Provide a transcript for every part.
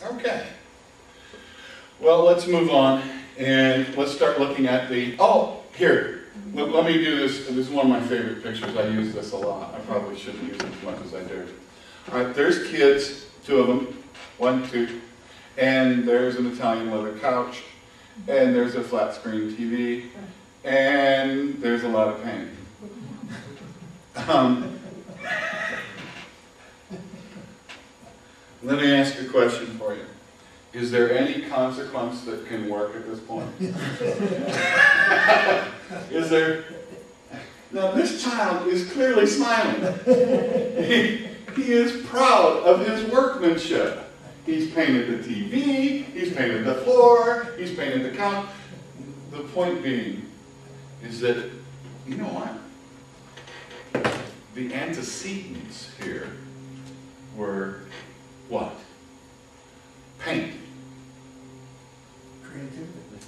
Okay. Well, let's move on and let's start looking at the, oh, here. Let me do this. This is one of my favorite pictures. I use this a lot. I probably shouldn't use it as much as I do. All right, there's kids, two of them, one, two, and there's an Italian leather couch, and there's a flat screen TV, and there's a lot of paint. Let me ask a question for you. Is there any consequence that can work at this point? Is there? Now this child is clearly smiling. He is proud of his workmanship. He's painted the TV, he's painted the floor, he's painted the couch. The point being is that, you know what? The antecedents here were what? Paint.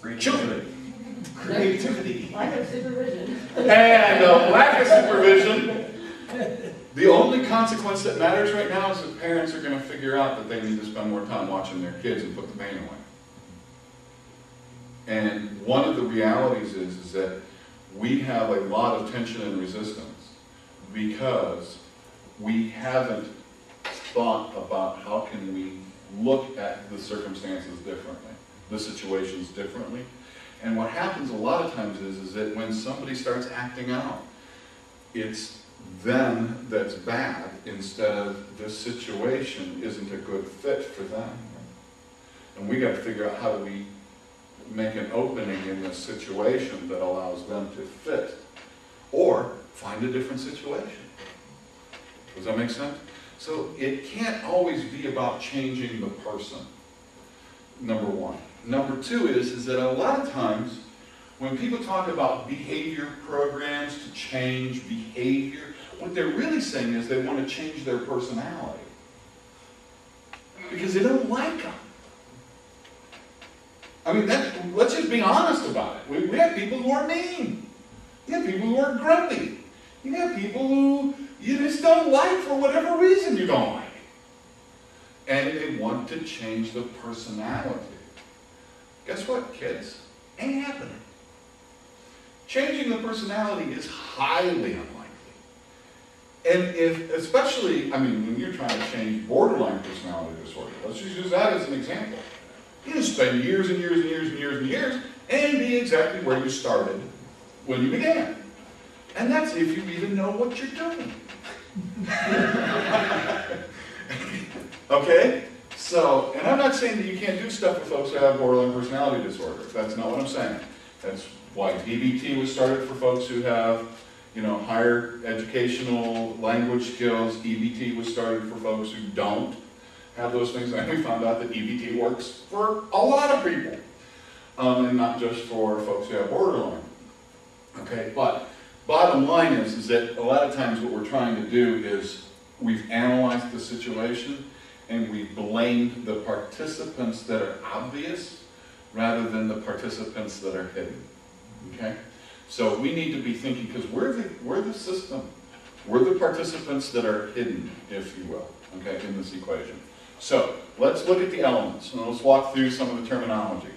Creativity. Children. Creativity. Lack of supervision. And a lack of supervision. The only consequence that matters right now is that parents are going to figure out that they need to spend more time watching their kids and put the paint away. And one of the realities is that we have a lot of tension and resistance because we haven't thought about how can we look at the circumstances differently, the situations differently. And what happens a lot of times is that when somebody starts acting out, it's them that's bad instead of this situation isn't a good fit for them. And we got to figure out how do we make an opening in this situation that allows them to fit, or find a different situation. Does that make sense? So it can't always be about changing the person, number one. Number two is that a lot of times when people talk about behavior programs to change behavior, what they're really saying is they want to change their personality because they don't like them. I mean, let's just be honest about it. We have people who are mean. You have people who are grumpy. You have people who you just don't like for whatever reason you don't like. And they want to change the personality. Guess what, kids? Ain't happening. Changing the personality is highly unlikely. And especially, when you're trying to change borderline personality disorder, let's just use that as an example. You just spend years and years and years and years and years and be exactly where you started when you began. And that's if you even know what you're doing. Okay? So, and I'm not saying that you can't do stuff with folks who have borderline personality disorder. That's not what I'm saying. That's why DBT was started for folks who have, higher educational language skills. EBT was started for folks who don't have those things. And we found out that EBT works for a lot of people. And not just for folks who have borderline. Okay, but bottom line is that a lot of times what we're trying to do is we've analyzed the situation and we blamed the participants that are obvious rather than the participants that are hidden. Okay? So we need to be thinking, because we're the system. We're the participants that are hidden, if you will, okay, in this equation. So let's look at the elements and let's walk through some of the terminology.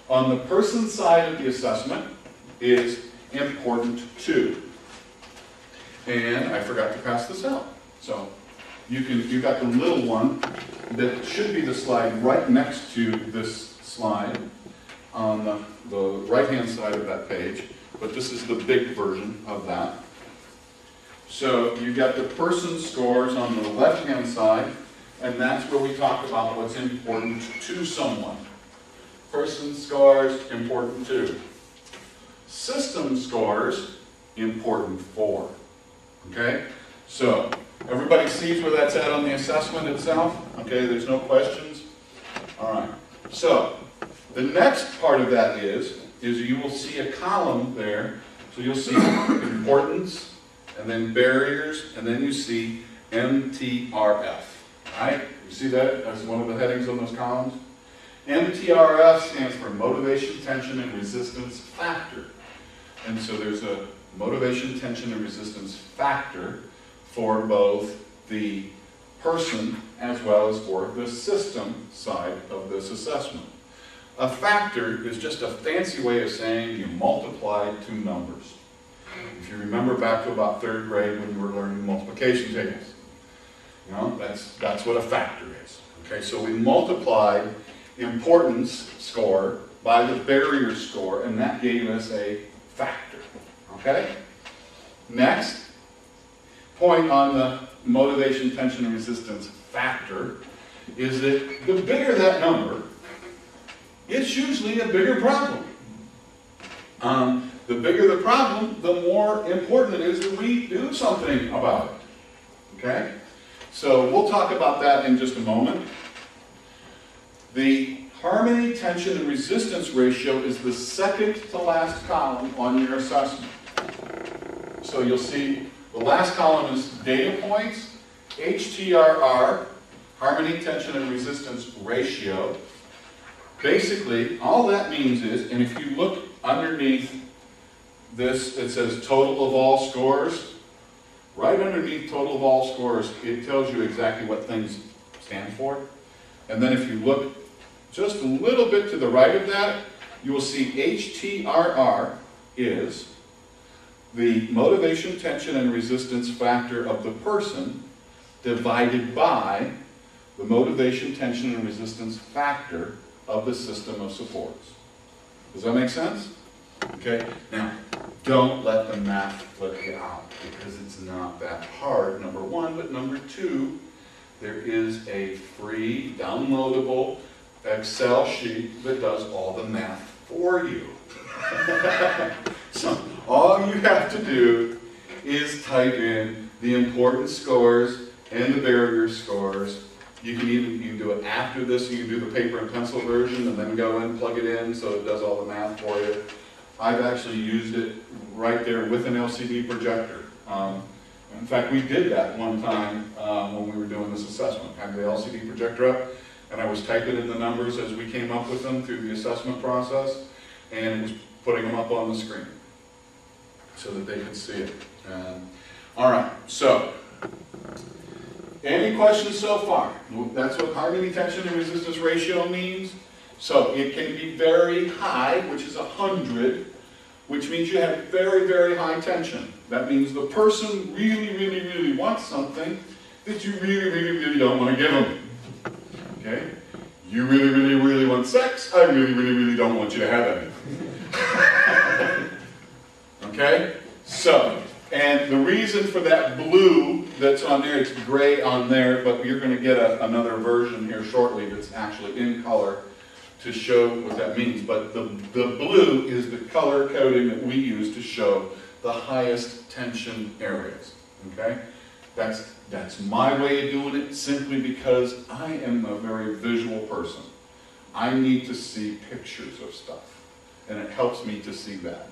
On the person side of the assessment is important to. And I forgot to pass this out. So you've got the little one that should be the slide right next to this slide on the right-hand side of that page, but this is the big version of that. So you've got the person scores on the left-hand side, and that's where we talk about what's important to someone. Person scores, important to. System scores, important for. Okay? So, everybody sees where that's at on the assessment itself? Okay, there's no questions? Alright. So, the next part of that is you will see a column there. So you'll see importance, and then barriers, and then you see MTRF. Right? You see that as one of the headings on those columns? MTRF stands for motivation, tension, and resistance factor. And so there's a motivation, tension, and resistance factor for both the person as well as for the system side of this assessment. A factor is just a fancy way of saying you multiplied two numbers. If you remember back to about 3rd grade when you were learning multiplication tables, you know, that's what a factor is. Okay, so we multiplied importance score by the barrier score, and that gave us a factor. Okay? Next point on the motivation, tension, and resistance factor is that the bigger that number, it's usually a bigger problem. The bigger the problem, the more important it is that we do something about it. Okay? So we'll talk about that in just a moment. The harmony, tension, and resistance ratio is the second to last column on your assessment. So you'll see the last column is data points, HTRR, harmony, tension, and resistance ratio. Basically, all that means is, and if you look underneath this, it says total of all scores. Right underneath total of all scores, it tells you exactly what things stand for. And then if you look just a little bit to the right of that, you will see HTRR is the motivation, tension, and resistance factor of the person divided by the motivation, tension, and resistance factor of the system of supports. Does that make sense? Okay, now don't let the math flip you out because it's not that hard, number one, but number two, there is a free downloadable Excel sheet that does all the math for you. So all you have to do is type in the importance scores and the barrier scores. You can do it after this, you can do the paper and pencil version and then go in, plug it in so it does all the math for you. I've actually used it right there with an LCD projector. In fact, we did that one time when we were doing this assessment. I had the LCD projector up and I was typing in the numbers as we came up with them through the assessment process and was putting them up on the screen so that they could see it. All right, so any questions so far? That's what harmony, tension, and resistance ratio means. So it can be very high, which is 100, which means you have very, very high tension. That means the person really, really, really wants something that you really, really, really don't want to give them. Okay? You really, really, really want sex. I really, really, really don't want you to have any. Okay? So, and the reason for that blue that's on there, it's gray on there, but you're going to get another version here shortly that's actually in color to show what that means. But the blue is the color coding that we use to show the highest tension areas. Okay? That's my way of doing it simply because I am a very visual person. I need to see pictures of stuff, and it helps me to see that.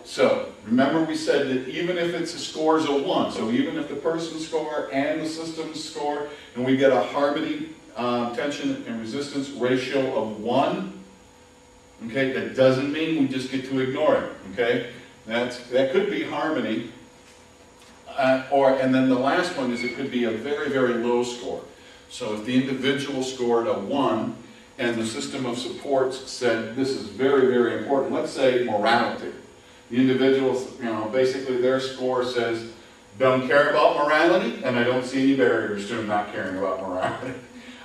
So, remember we said that even if it's a scores of 1, so even if the person's score and the system's score, and we get a harmony, tension, and resistance ratio of 1, okay, that doesn't mean we just get to ignore it, okay? That could be harmony, and then the last one is it could be a very, very low score. So if the individual scored a 1, and the system of supports said this is very, very important, let's say morality. The individuals, basically their score says, don't care about morality, and I don't see any barriers to them not caring about morality.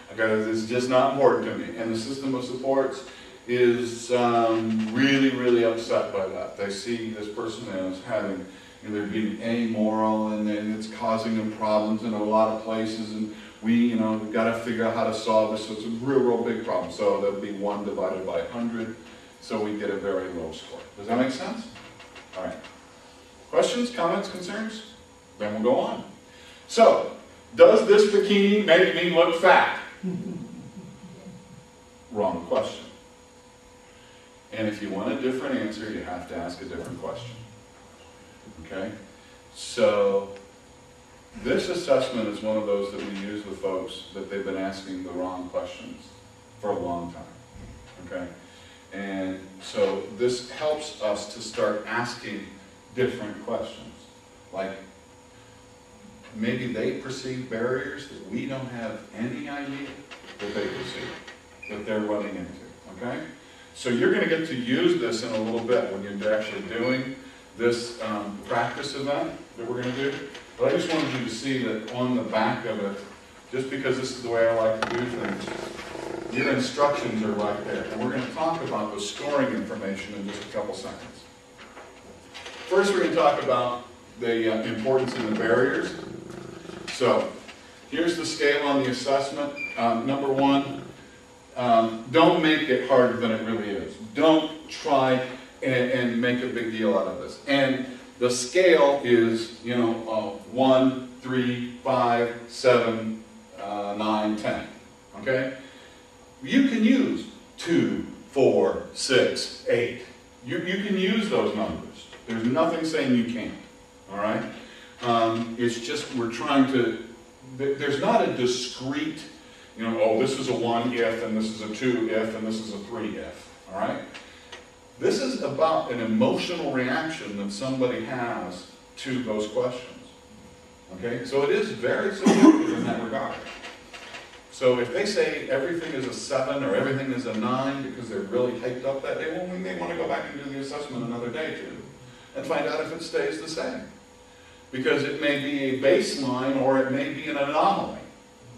Because it's just not important to me. And the system of supports is really, really upset by that. They see this person as having, they're being amoral, and then it's causing them problems in a lot of places, and we've got to figure out how to solve this. So it's a real, real big problem. So that'll be 1 divided by 100, so we get a very low score. Does that make sense? All right. Questions, comments, concerns? Then we'll go on. So, does this bikini make me look fat? Wrong question. And if you want a different answer, you have to ask a different question. Okay? So, this assessment is one of those that we use with folks that they've been asking the wrong questions for a long time. Okay? And so this helps us to start asking different questions. Like, maybe they perceive barriers that we don't have any idea that they perceive, that they're running into, okay? So you're going to get to use this in a little bit when you're actually doing this practice event that we're going to do. But I just wanted you to see that on the back of it, just because this is the way I like to do things, your instructions are right there. And we're going to talk about the scoring information in just a couple seconds. First, we're going to talk about the importance of the barriers. So, here's the scale on the assessment. Number one, don't make it harder than it really is. Don't try and make a big deal out of this. And the scale is, 1, 3, 5, 7, 9, 10. Okay? You can use 2, 4, 6, 8. You can use those numbers. There's nothing saying you can't. All right? It's just we're trying to, there's not a discrete, this is a 1 if, and this is a 2 if, and this is a 3 if. All right? This is about an emotional reaction that somebody has to those questions. Okay? So it is very subjective in that regard. So if they say everything is a 7 or everything is a 9 because they're really hyped up that day, well, we may want to go back and do the assessment another day too and find out if it stays the same. Because it may be a baseline or it may be an anomaly.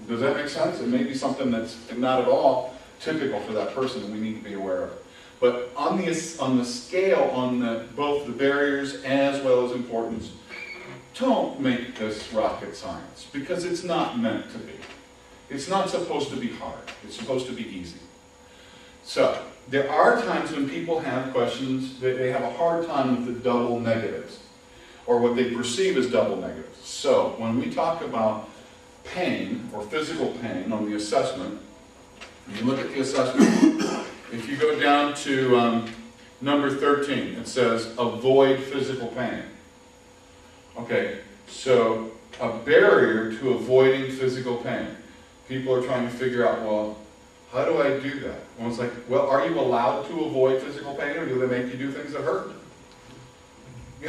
Does that make sense? It may be something that's not at all typical for that person and we need to be aware of it. But on the scale, on both the barriers as well as importance, don't make this rocket science because it's not meant to be. It's not supposed to be hard. It's supposed to be easy. So, there are times when people have questions that they have a hard time with the double negatives, or what they perceive as double negatives. So, when we talk about pain, or physical pain on the assessment, you look at the assessment, if you go down to number 13, it says, avoid physical pain. Okay, so a barrier to avoiding physical pain. People are trying to figure out, well, how do I do that? And it's like, well, are you allowed to avoid physical pain, or do they make you do things that hurt?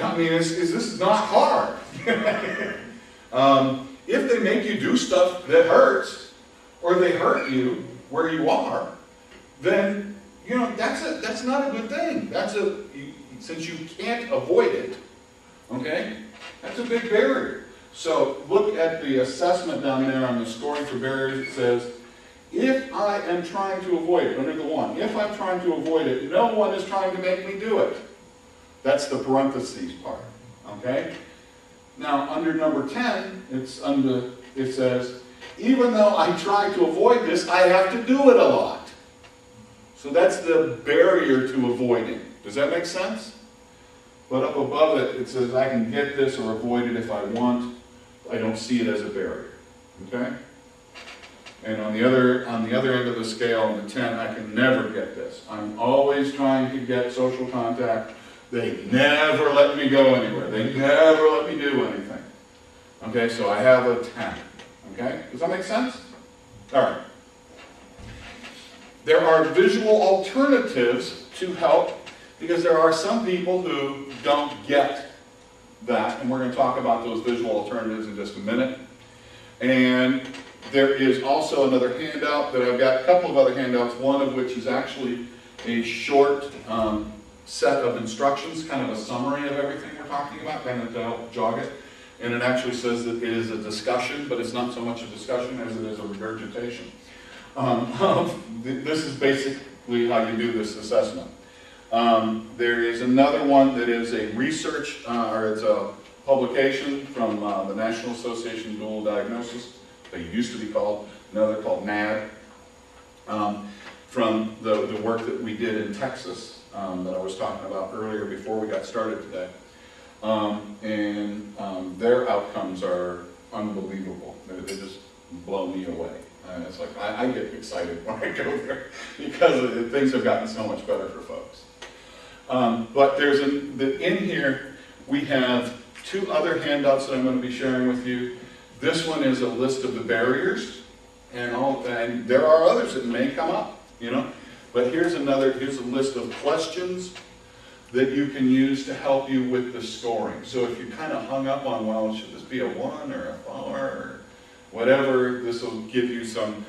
I mean, this is not hard. If they make you do stuff that hurts, or they hurt you where you are, then, that's not a good thing. Since you can't avoid it, okay, that's a big barrier. So look at the assessment down there on the scoring for barriers. It says, if I am trying to avoid it, under the 1, if I'm trying to avoid it, no one is trying to make me do it. That's the parentheses part, okay? Now, under number 10, it says, even though I try to avoid this, I have to do it a lot. So that's the barrier to avoiding. Does that make sense? But up above it, it says I can get this or avoid it if I want. I don't see it as a barrier, okay? And on the other end of the scale, on the 10, I can never get this. I'm always trying to get social contact. They never let me go anywhere. They never let me do anything. Okay, so I have a 10. Okay, does that make sense? All right. There are visual alternatives to help, because there are some people who don't get that, and we're going to talk about those visual alternatives in just a minute. And there is also another handout that I've got, a couple of other handouts, one of which is actually a short set of instructions, kind of a summary of everything we're talking about, kind of to help jog it. And it actually says that it is a discussion, but it's not so much a discussion as it is a regurgitation. This is basically how you do this assessment. There is another one that is a research, or it's a publication from the National Association of Dual Diagnosis. They used to be called, now they're called NAD, from the work that we did in Texas that I was talking about earlier before we got started today. Their outcomes are unbelievable. They just blow me away. It's like, I get excited when I go there because things have gotten so much better for folks. But there's in here, we have 2 other handouts that I'm going to be sharing with you. This one is a list of the barriers, and there are others that may come up, But here's a list of questions that you can use to help you with the scoring. So if you're kind of hung up on, well, should this be a 1 or a 4 or whatever, this will give you some